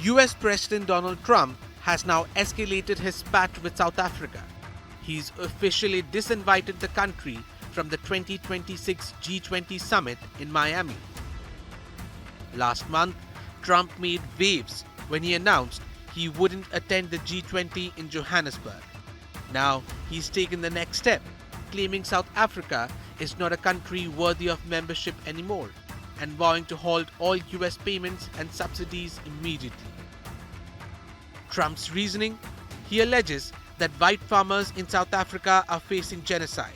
US President Donald Trump has now escalated his spat with South Africa. He's officially disinvited the country from the 2026 G20 summit in Miami. Last month, Trump made waves when he announced he wouldn't attend the G20 in Johannesburg. Now he's taken the next step, claiming South Africa is not a country worthy of membership anymore and vowing to halt all US payments and subsidies immediately. Trump's reasoning? He alleges that white farmers in South Africa are facing genocide,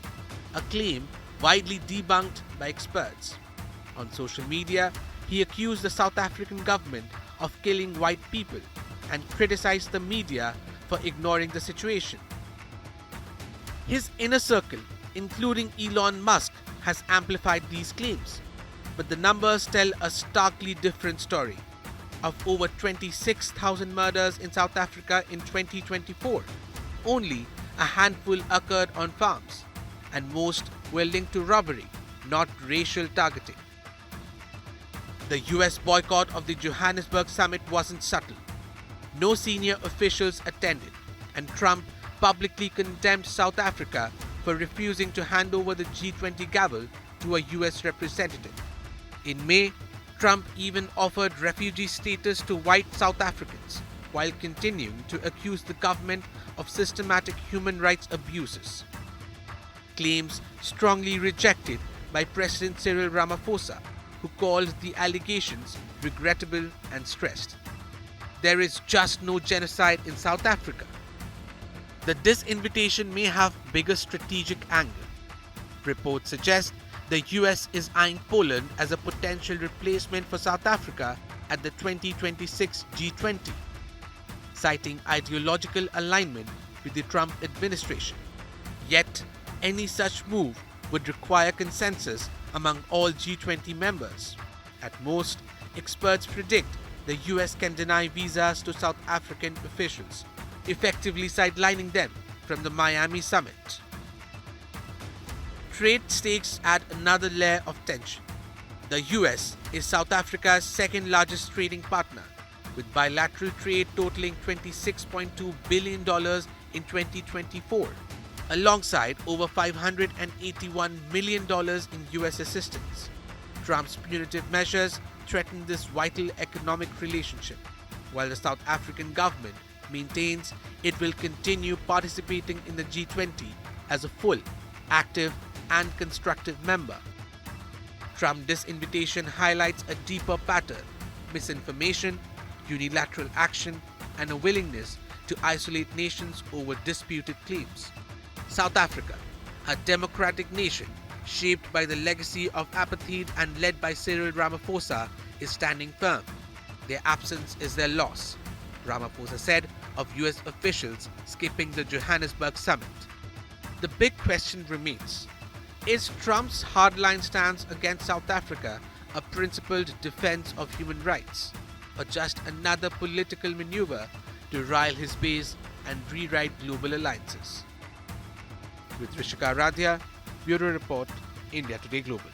a claim widely debunked by experts. On social media, he accused the South African government of killing white people and criticized the media for ignoring the situation. His inner circle, including Elon Musk, has amplified these claims, but the numbers tell a starkly different story. Of over 26,000 murders in South Africa in 2024, only a handful occurred on farms, and most were linked to robbery, not racial targeting. The US boycott of the Johannesburg summit wasn't subtle. No senior officials attended, and Trump publicly condemned South Africa for refusing to hand over the G20 gavel to a US representative. In May, Trump even offered refugee status to white South Africans, while continuing to accuse the government of systematic human rights abuses. Claims strongly rejected by President Cyril Ramaphosa, who called the allegations regrettable and stressed. There is just no genocide in South Africa. The disinvitation may have bigger strategic angle. Reports suggest the US is eyeing Poland as a potential replacement for South Africa at the 2026 G20, citing ideological alignment with the Trump administration. Yet, any such move would require consensus among all G20 members. At most, experts predict the US can deny visas to South African officials, effectively sidelining them from the Miami summit. Trade stakes add another layer of tension. The US is South Africa's second largest trading partner, with bilateral trade totaling $26.2 billion in 2024, alongside over $581 million in US assistance. Trump's punitive measures threaten this vital economic relationship, while the South African government maintains it will continue participating in the G20 as a full, active, and constructive member. Trump's disinvitation highlights a deeper pattern: misinformation, unilateral action, and a willingness to isolate nations over disputed claims. South Africa, a democratic nation shaped by the legacy of apartheid and led by Cyril Ramaphosa, is standing firm. Their absence is their loss, Ramaphosa said of US officials skipping the Johannesburg summit. The big question remains: is Trump's hardline stance against South Africa a principled defense of human rights, or just another political maneuver to rile his base and rewrite global alliances? With Rishika Radhya, Bureau Report, India Today Global.